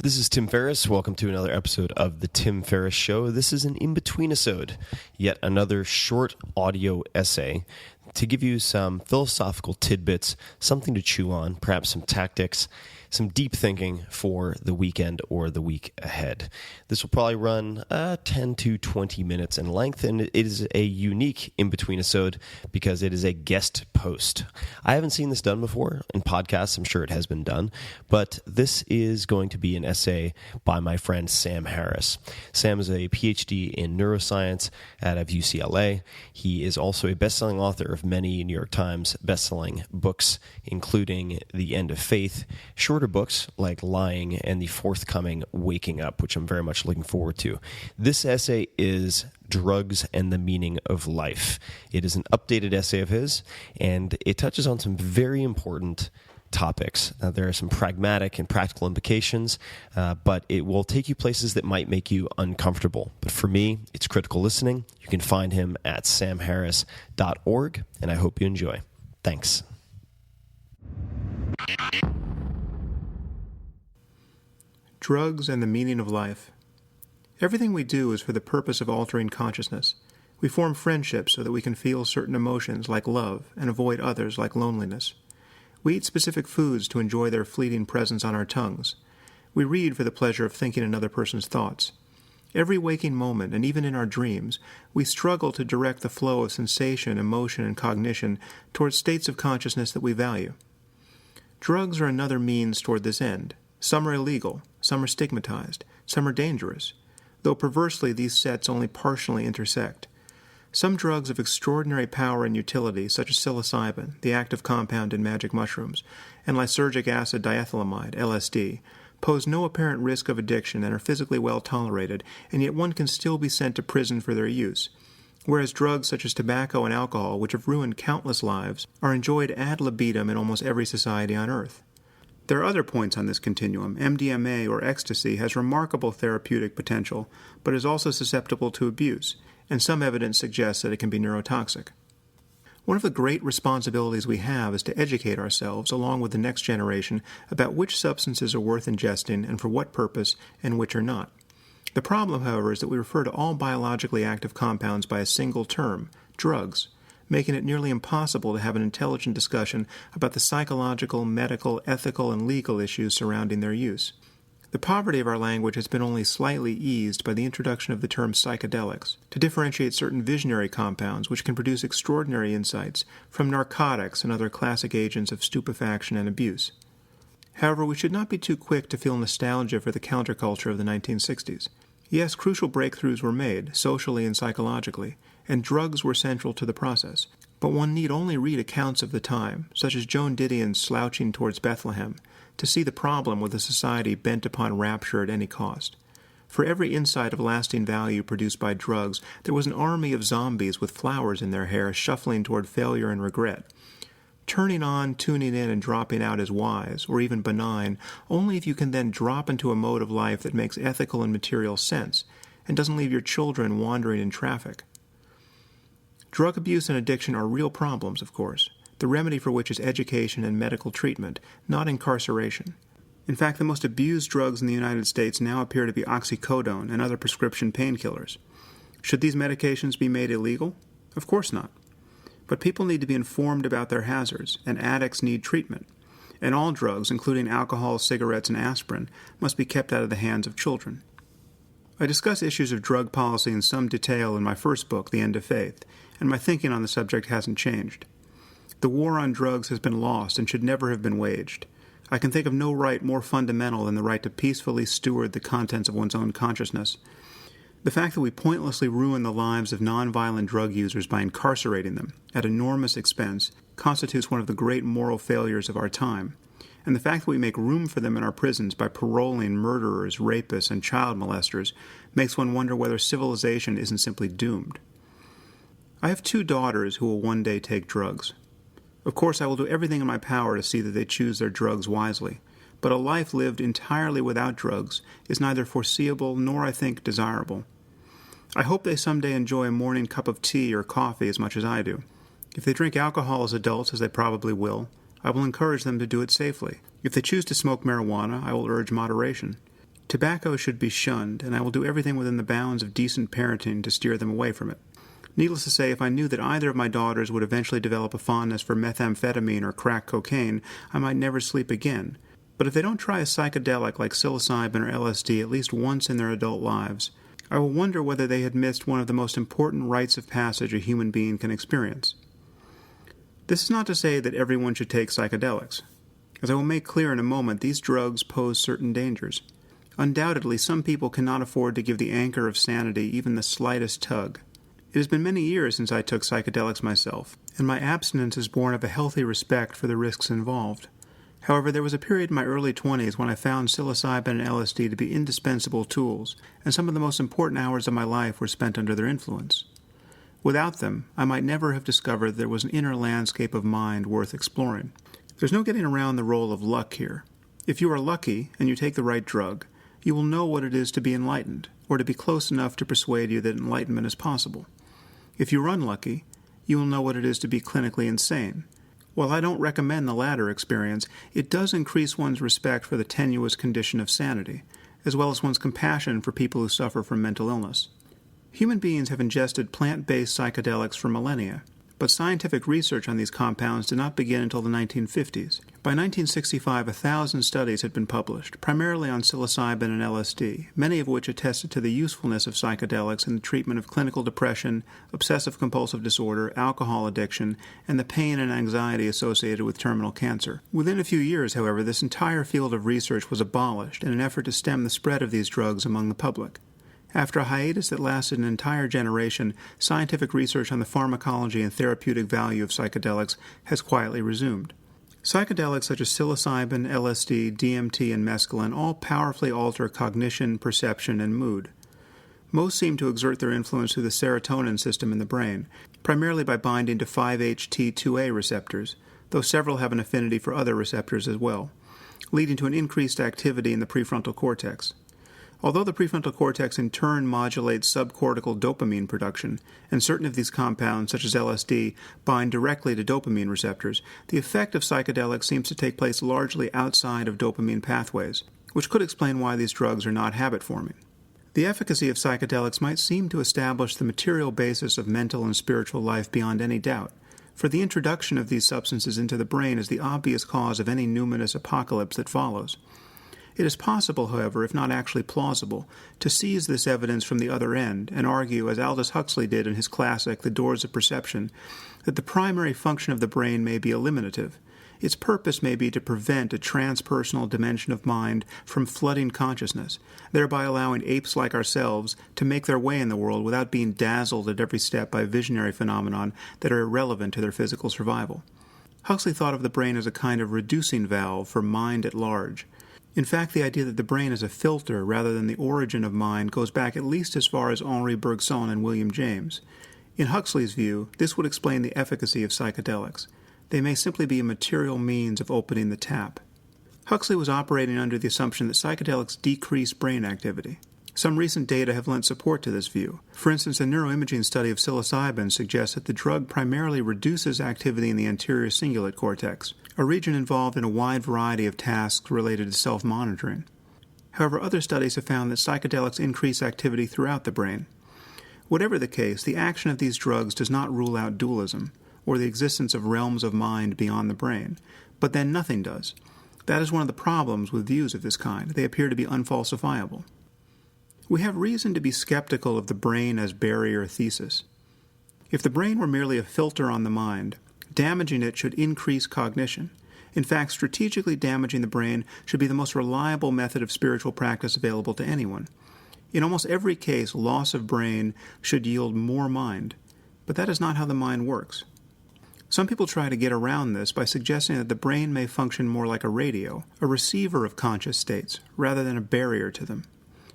This is Tim Ferriss. Welcome to another episode of The Tim Ferriss Show. This is an in-between-isode, yet another short audio essay to give you some philosophical tidbits, something to chew on, perhaps some tactics, some deep thinking for the weekend or the week ahead. This will probably run 10 to 20 minutes in length, and it is a unique in-between-isode because it is a guest post. I haven't seen this done before in podcasts. I'm sure it has been done, but this is going to be an essay by my friend Sam Harris. Sam is a PhD in neuroscience out of UCLA. He is also a best-selling author of many New York Times best-selling books, including The End of Faith, shorter books like Lying, and the forthcoming Waking Up, which I'm very much looking forward to. This essay is Drugs and the Meaning of Life. It is an updated essay of his, and it touches on some very important topics. There are some pragmatic and practical implications, but it will take you places that might make you uncomfortable. But for me, it's critical listening. You can find him at samharris.org, and I hope you enjoy. Thanks. Drugs and the Meaning of Life. Everything we do is for the purpose of altering consciousness. We form friendships so that we can feel certain emotions like love and avoid others like loneliness. We eat specific foods to enjoy their fleeting presence on our tongues. We read for the pleasure of thinking another person's thoughts. Every waking moment, and even in our dreams, we struggle to direct the flow of sensation, emotion, and cognition towards states of consciousness that we value. Drugs are another means toward this end. Some are illegal, some are stigmatized, some are dangerous, though perversely these sets only partially intersect. Some drugs of extraordinary power and utility, such as psilocybin, the active compound in magic mushrooms, and lysergic acid diethylamide, LSD, pose no apparent risk of addiction and are physically well tolerated, and yet one can still be sent to prison for their use, whereas drugs such as tobacco and alcohol, which have ruined countless lives, are enjoyed ad libitum in almost every society on earth. There are other points on this continuum. MDMA, or ecstasy, has remarkable therapeutic potential, but is also susceptible to abuse, and some evidence suggests that it can be neurotoxic. One of the great responsibilities we have is to educate ourselves, along with the next generation, about which substances are worth ingesting and for what purpose, and which are not. The problem, however, is that we refer to all biologically active compounds by a single term, drugs, making it nearly impossible to have an intelligent discussion about the psychological, medical, ethical, and legal issues surrounding their use. The poverty of our language has been only slightly eased by the introduction of the term psychedelics, to differentiate certain visionary compounds which can produce extraordinary insights from narcotics and other classic agents of stupefaction and abuse. However, we should not be too quick to feel nostalgia for the counterculture of the 1960s. Yes, crucial breakthroughs were made, socially and psychologically, and drugs were central to the process. But one need only read accounts of the time, such as Joan Didion's Slouching Towards Bethlehem, to see the problem with a society bent upon rapture at any cost. For every insight of lasting value produced by drugs, there was an army of zombies with flowers in their hair shuffling toward failure and regret. Turning on, tuning in, and dropping out is wise, or even benign, only if you can then drop into a mode of life that makes ethical and material sense, and doesn't leave your children wandering in traffic. Drug abuse and addiction are real problems, of course, the remedy for which is education and medical treatment, not incarceration. In fact, the most abused drugs in the United States now appear to be oxycodone and other prescription painkillers. Should these medications be made illegal? Of course not. But people need to be informed about their hazards, and addicts need treatment. And all drugs, including alcohol, cigarettes, and aspirin, must be kept out of the hands of children. I discuss issues of drug policy in some detail in my first book, The End of Faith, and my thinking on the subject hasn't changed. The war on drugs has been lost and should never have been waged. I can think of no right more fundamental than the right to peacefully steward the contents of one's own consciousness. The fact that we pointlessly ruin the lives of nonviolent drug users by incarcerating them, at enormous expense, constitutes one of the great moral failures of our time. And the fact that we make room for them in our prisons by paroling murderers, rapists, and child molesters makes one wonder whether civilization isn't simply doomed. I have 2 daughters who will one day take drugs. Of course, I will do everything in my power to see that they choose their drugs wisely, but a life lived entirely without drugs is neither foreseeable nor, I think, desirable. I hope they someday enjoy a morning cup of tea or coffee as much as I do. If they drink alcohol as adults, as they probably will, I will encourage them to do it safely. If they choose to smoke marijuana, I will urge moderation. Tobacco should be shunned, and I will do everything within the bounds of decent parenting to steer them away from it. Needless to say, if I knew that either of my daughters would eventually develop a fondness for methamphetamine or crack cocaine, I might never sleep again. But if they don't try a psychedelic like psilocybin or LSD at least once in their adult lives, I will wonder whether they had missed one of the most important rites of passage a human being can experience. This is not to say that everyone should take psychedelics. As I will make clear in a moment, these drugs pose certain dangers. Undoubtedly, some people cannot afford to give the anchor of sanity even the slightest tug. It has been many years since I took psychedelics myself, and my abstinence is born of a healthy respect for the risks involved. However, there was a period in my early 20s when I found psilocybin and LSD to be indispensable tools, and some of the most important hours of my life were spent under their influence. Without them, I might never have discovered there was an inner landscape of mind worth exploring. There's no getting around the role of luck here. If you are lucky and you take the right drug, you will know what it is to be enlightened, or to be close enough to persuade you that enlightenment is possible. If you are unlucky, you will know what it is to be clinically insane. While I don't recommend the latter experience, it does increase one's respect for the tenuous condition of sanity, as well as one's compassion for people who suffer from mental illness. Human beings have ingested plant-based psychedelics for millennia, but scientific research on these compounds did not begin until the 1950s. By 1965, 1,000 studies had been published, primarily on psilocybin and LSD, many of which attested to the usefulness of psychedelics in the treatment of clinical depression, obsessive-compulsive disorder, alcohol addiction, and the pain and anxiety associated with terminal cancer. Within a few years, however, this entire field of research was abolished in an effort to stem the spread of these drugs among the public. After a hiatus that lasted an entire generation, scientific research on the pharmacology and therapeutic value of psychedelics has quietly resumed. Psychedelics such as psilocybin, LSD, DMT, and mescaline all powerfully alter cognition, perception, and mood. Most seem to exert their influence through the serotonin system in the brain, primarily by binding to 5-HT2A receptors, though several have an affinity for other receptors as well, leading to an increased activity in the prefrontal cortex. Although the prefrontal cortex in turn modulates subcortical dopamine production, and certain of these compounds, such as LSD, bind directly to dopamine receptors, the effect of psychedelics seems to take place largely outside of dopamine pathways, which could explain why these drugs are not habit-forming. The efficacy of psychedelics might seem to establish the material basis of mental and spiritual life beyond any doubt, for the introduction of these substances into the brain is the obvious cause of any numinous apocalypse that follows. It is possible, however, if not actually plausible, to seize this evidence from the other end and argue, as Aldous Huxley did in his classic The Doors of Perception, that the primary function of the brain may be eliminative. Its purpose may be to prevent a transpersonal dimension of mind from flooding consciousness, thereby allowing apes like ourselves to make their way in the world without being dazzled at every step by visionary phenomenon that are irrelevant to their physical survival. Huxley thought of the brain as a kind of reducing valve for mind at large. In fact, the idea that the brain is a filter rather than the origin of mind goes back at least as far as Henri Bergson and William James. In Huxley's view, this would explain the efficacy of psychedelics. They may simply be a material means of opening the tap. Huxley was operating under the assumption that psychedelics decrease brain activity. Some recent data have lent support to this view. For instance, a neuroimaging study of psilocybin suggests that the drug primarily reduces activity in the anterior cingulate cortex, a region involved in a wide variety of tasks related to self-monitoring. However, other studies have found that psychedelics increase activity throughout the brain. Whatever the case, the action of these drugs does not rule out dualism, or the existence of realms of mind beyond the brain, but then nothing does. That is one of the problems with views of this kind. They appear to be unfalsifiable. We have reason to be skeptical of the brain as barrier thesis. If the brain were merely a filter on the mind, damaging it should increase cognition. In fact, strategically damaging the brain should be the most reliable method of spiritual practice available to anyone. In almost every case, loss of brain should yield more mind, but that is not how the mind works. Some people try to get around this by suggesting that the brain may function more like a radio, a receiver of conscious states, rather than a barrier to them.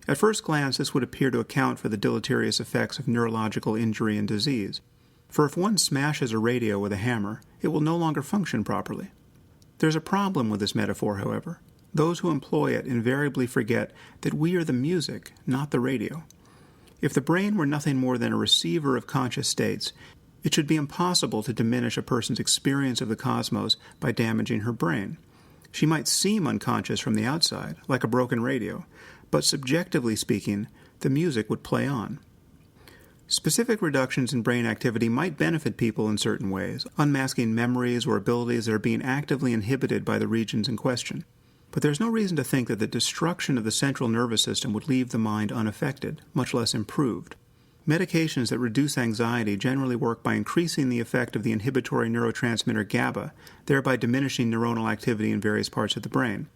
At first glance, this would appear to account for the deleterious effects of neurological injury and disease. For if one smashes a radio with a hammer, it will no longer function properly. There's a problem with this metaphor, however. Those who employ it invariably forget that we are the music, not the radio. If the brain were nothing more than a receiver of conscious states, it should be impossible to diminish a person's experience of the cosmos by damaging her brain. She might seem unconscious from the outside, like a broken radio, but subjectively speaking, the music would play on. Specific reductions in brain activity might benefit people in certain ways, unmasking memories or abilities that are being actively inhibited by the regions in question. But there's no reason to think that the destruction of the central nervous system would leave the mind unaffected, much less improved. Medications that reduce anxiety generally work by increasing the effect of the inhibitory neurotransmitter GABA, thereby diminishing neuronal activity in various parts of the brain.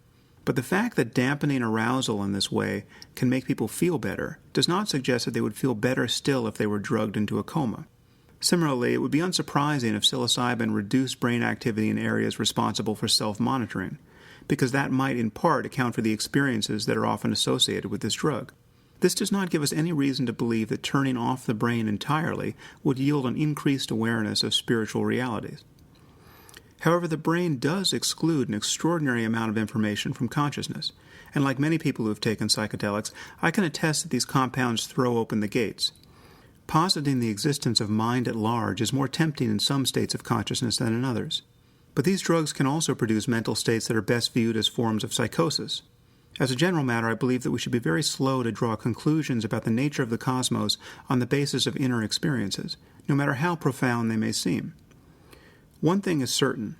But the fact that dampening arousal in this way can make people feel better does not suggest that they would feel better still if they were drugged into a coma. Similarly, it would be unsurprising if psilocybin reduced brain activity in areas responsible for self-monitoring, because that might in part account for the experiences that are often associated with this drug. This does not give us any reason to believe that turning off the brain entirely would yield an increased awareness of spiritual realities. However, the brain does exclude an extraordinary amount of information from consciousness, and like many people who have taken psychedelics, I can attest that these compounds throw open the gates. Positing the existence of mind at large is more tempting in some states of consciousness than in others. But these drugs can also produce mental states that are best viewed as forms of psychosis. As a general matter, I believe that we should be very slow to draw conclusions about the nature of the cosmos on the basis of inner experiences, no matter how profound they may seem. One thing is certain.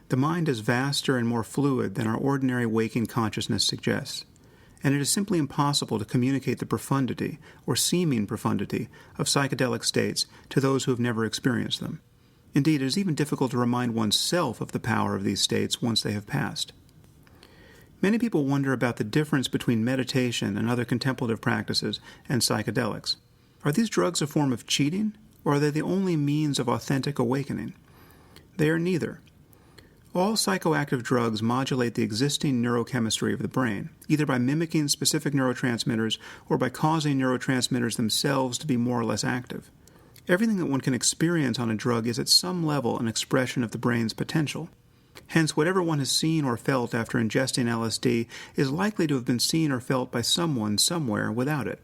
The mind is vaster and more fluid than our ordinary waking consciousness suggests, and it is simply impossible to communicate the profundity, or seeming profundity, of psychedelic states to those who have never experienced them. Indeed, it is even difficult to remind oneself of the power of these states once they have passed. Many people wonder about the difference between meditation and other contemplative practices and psychedelics. Are these drugs a form of cheating, or are they the only means of authentic awakening? They are neither. All psychoactive drugs modulate the existing neurochemistry of the brain, either by mimicking specific neurotransmitters or by causing neurotransmitters themselves to be more or less active. Everything that one can experience on a drug is at some level an expression of the brain's potential. Hence, whatever one has seen or felt after ingesting LSD is likely to have been seen or felt by someone somewhere without it.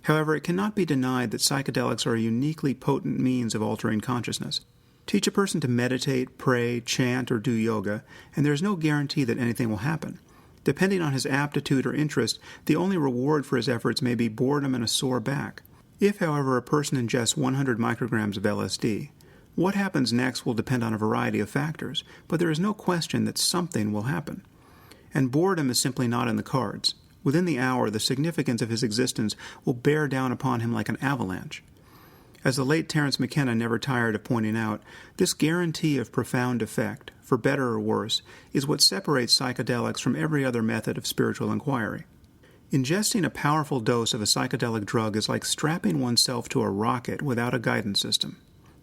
However, it cannot be denied that psychedelics are a uniquely potent means of altering consciousness. Teach a person to meditate, pray, chant, or do yoga, and there is no guarantee that anything will happen. Depending on his aptitude or interest, the only reward for his efforts may be boredom and a sore back. If, however, a person ingests 100 micrograms of LSD, what happens next will depend on a variety of factors, but there is no question that something will happen. And boredom is simply not in the cards. Within the hour, the significance of his existence will bear down upon him like an avalanche. As the late Terence McKenna never tired of pointing out, this guarantee of profound effect, for better or worse, is what separates psychedelics from every other method of spiritual inquiry. Ingesting a powerful dose of a psychedelic drug is like strapping oneself to a rocket without a guidance system.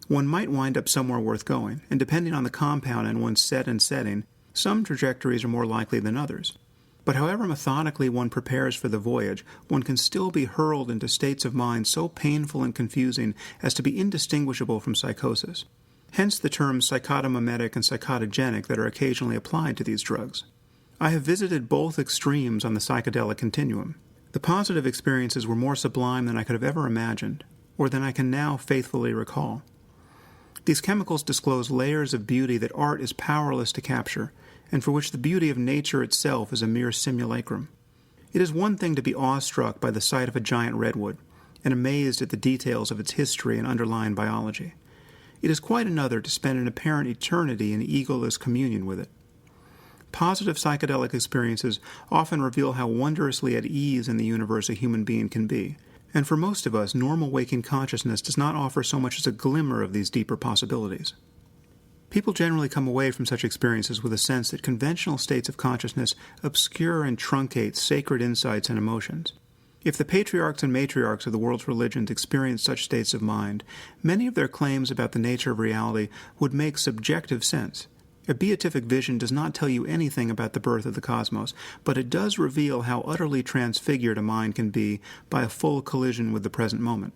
One might wind up somewhere worth going, and depending on the compound and one's set and setting, some trajectories are more likely than others. But however methodically one prepares for the voyage, one can still be hurled into states of mind so painful and confusing as to be indistinguishable from psychosis. Hence the terms psychotomimetic and psychotogenic that are occasionally applied to these drugs. I have visited both extremes on the psychedelic continuum. The positive experiences were more sublime than I could have ever imagined, or than I can now faithfully recall. These chemicals disclose layers of beauty that art is powerless to capture, and for which the beauty of nature itself is a mere simulacrum. It is one thing to be awestruck by the sight of a giant redwood, and amazed at the details of its history and underlying biology. It is quite another to spend an apparent eternity in egoless communion with it. Positive psychedelic experiences often reveal how wondrously at ease in the universe a human being can be, and for most of us, normal waking consciousness does not offer so much as a glimmer of these deeper possibilities. People generally come away from such experiences with a sense that conventional states of consciousness obscure and truncate sacred insights and emotions. If the patriarchs and matriarchs of the world's religions experienced such states of mind, many of their claims about the nature of reality would make subjective sense. A beatific vision does not tell you anything about the birth of the cosmos, but it does reveal how utterly transfigured a mind can be by a full collision with the present moment.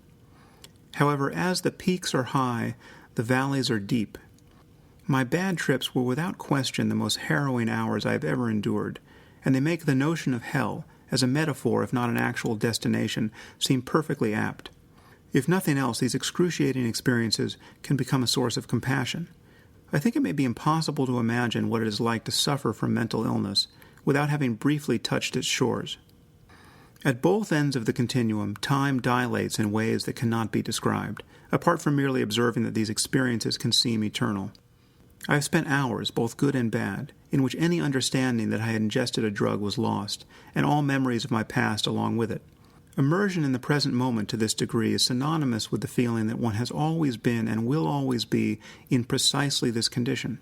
However, as the peaks are high, the valleys are deep. My bad trips were without question the most harrowing hours I have ever endured, and they make the notion of hell, as a metaphor if not an actual destination, seem perfectly apt. If nothing else, these excruciating experiences can become a source of compassion, I think it may be impossible to imagine what it is like to suffer from mental illness without having briefly touched its shores. At both ends of the continuum, time dilates in ways that cannot be described, apart from merely observing that these experiences can seem eternal. I have spent hours, both good and bad, in which any understanding that I had ingested a drug was lost, and all memories of my past along with it. Immersion in the present moment to this degree is synonymous with the feeling that one has always been and will always be in precisely this condition.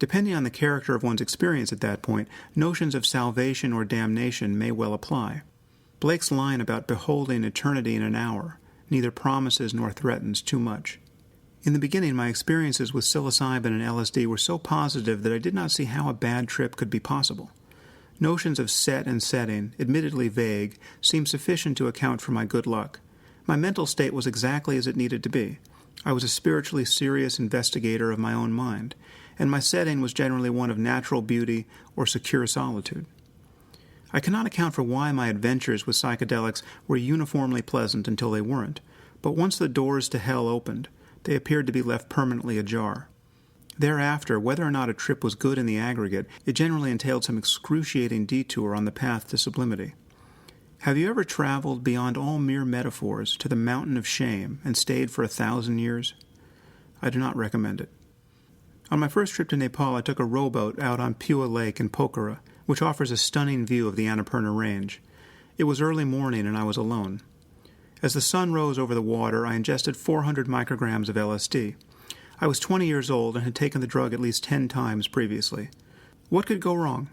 Depending on the character of one's experience at that point, notions of salvation or damnation may well apply. Blake's line about beholding eternity in an hour neither promises nor threatens too much. In the beginning, my experiences with psilocybin and LSD were so positive that I did not see how a bad trip could be possible. Notions of set and setting, admittedly vague, seemed sufficient to account for my good luck. My mental state was exactly as it needed to be. I was a spiritually serious investigator of my own mind, and my setting was generally one of natural beauty or secure solitude. I cannot account for why my adventures with psychedelics were uniformly pleasant until they weren't, but once the doors to hell opened, they appeared to be left permanently ajar. Thereafter, whether or not a trip was good in the aggregate, it generally entailed some excruciating detour on the path to sublimity. Have you ever traveled beyond all mere metaphors to the mountain of shame and stayed for 1,000 years? I do not recommend it. On my first trip to Nepal, I took a rowboat out on Pua Lake in Pokhara, which offers a stunning view of the Annapurna Range. It was early morning and I was alone. As the sun rose over the water, I ingested 400 micrograms of LSD. I was 20 years old and had taken the drug at least 10 times previously. What could go wrong?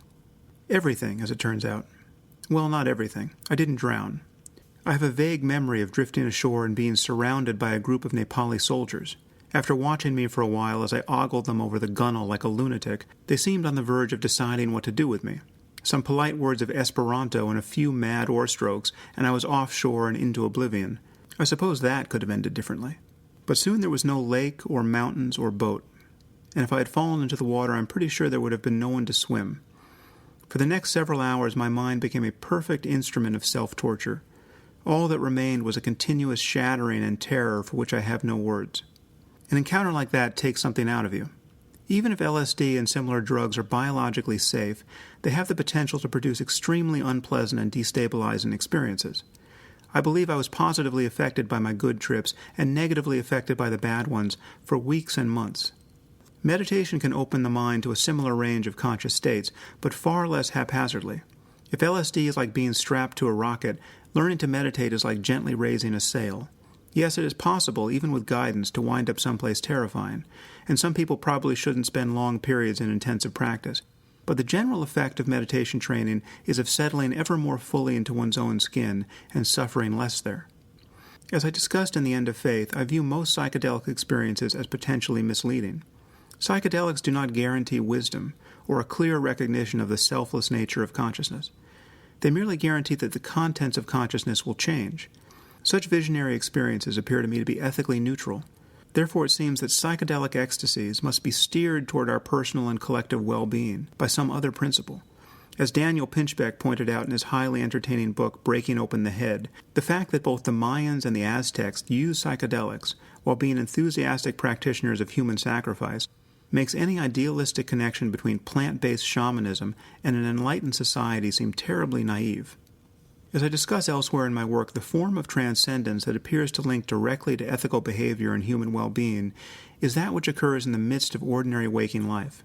Everything, as it turns out. Well, not everything. I didn't drown. I have a vague memory of drifting ashore and being surrounded by a group of Nepali soldiers. After watching me for a while as I ogled them over the gunwale like a lunatic, they seemed on the verge of deciding what to do with me. Some polite words of Esperanto and a few mad oar strokes, and I was offshore and into oblivion. I suppose that could have ended differently. But soon there was no lake or mountains or boat, and if I had fallen into the water, I'm pretty sure there would have been no one to swim. For the next several hours, my mind became a perfect instrument of self-torture. All that remained was a continuous shattering and terror for which I have no words. An encounter like that takes something out of you. Even if LSD and similar drugs are biologically safe, they have the potential to produce extremely unpleasant and destabilizing experiences. I believe I was positively affected by my good trips and negatively affected by the bad ones for weeks and months. Meditation can open the mind to a similar range of conscious states, but far less haphazardly. If LSD is like being strapped to a rocket, learning to meditate is like gently raising a sail. Yes, it is possible, even with guidance, to wind up someplace terrifying, and some people probably shouldn't spend long periods in intensive practice. But the general effect of meditation training is of settling ever more fully into one's own skin and suffering less there. As I discussed in The End of Faith, I view most psychedelic experiences as potentially misleading. Psychedelics do not guarantee wisdom or a clear recognition of the selfless nature of consciousness. They merely guarantee that the contents of consciousness will change. Such visionary experiences appear to me to be ethically neutral. Therefore, it seems that psychedelic ecstasies must be steered toward our personal and collective well-being by some other principle. As Daniel Pinchbeck pointed out in his highly entertaining book, Breaking Open the Head, the fact that both the Mayans and the Aztecs used psychedelics while being enthusiastic practitioners of human sacrifice makes any idealistic connection between plant-based shamanism and an enlightened society seem terribly naive. As I discuss elsewhere in my work, the form of transcendence that appears to link directly to ethical behavior and human well-being is that which occurs in the midst of ordinary waking life.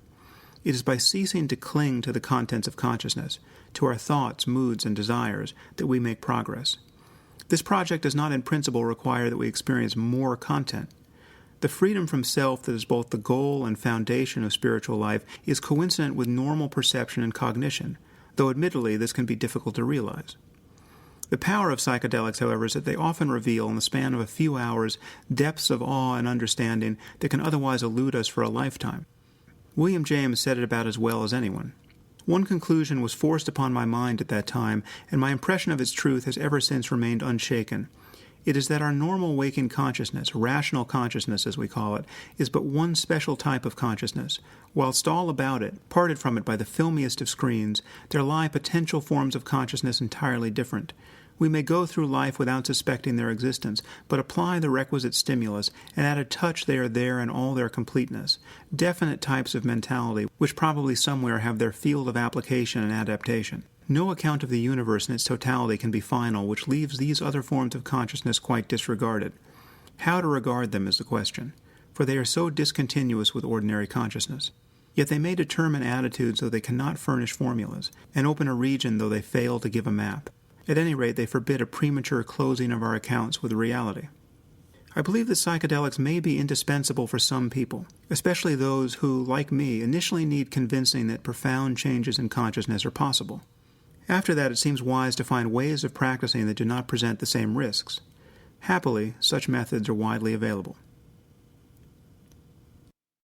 It is by ceasing to cling to the contents of consciousness, to our thoughts, moods, and desires, that we make progress. This project does not in principle require that we experience more content. The freedom from self that is both the goal and foundation of spiritual life is coincident with normal perception and cognition, though admittedly this can be difficult to realize. The power of psychedelics, however, is that they often reveal, in the span of a few hours, depths of awe and understanding that can otherwise elude us for a lifetime. William James said it about as well as anyone. One conclusion was forced upon my mind at that time, and my impression of its truth has ever since remained unshaken. It is that our normal waking consciousness, rational consciousness as we call it, is but one special type of consciousness. Whilst all about it, parted from it by the filmiest of screens, there lie potential forms of consciousness entirely different. We may go through life without suspecting their existence, but apply the requisite stimulus, and at a touch they are there in all their completeness. Definite types of mentality, which probably somewhere have their field of application and adaptation. No account of the universe in its totality can be final, which leaves these other forms of consciousness quite disregarded. How to regard them is the question, for they are so discontinuous with ordinary consciousness. Yet they may determine attitudes though they cannot furnish formulas, and open a region though they fail to give a map. At any rate, they forbid a premature closing of our accounts with reality. I believe that psychedelics may be indispensable for some people, especially those who, like me, initially need convincing that profound changes in consciousness are possible. After that, it seems wise to find ways of practicing that do not present the same risks. Happily, such methods are widely available.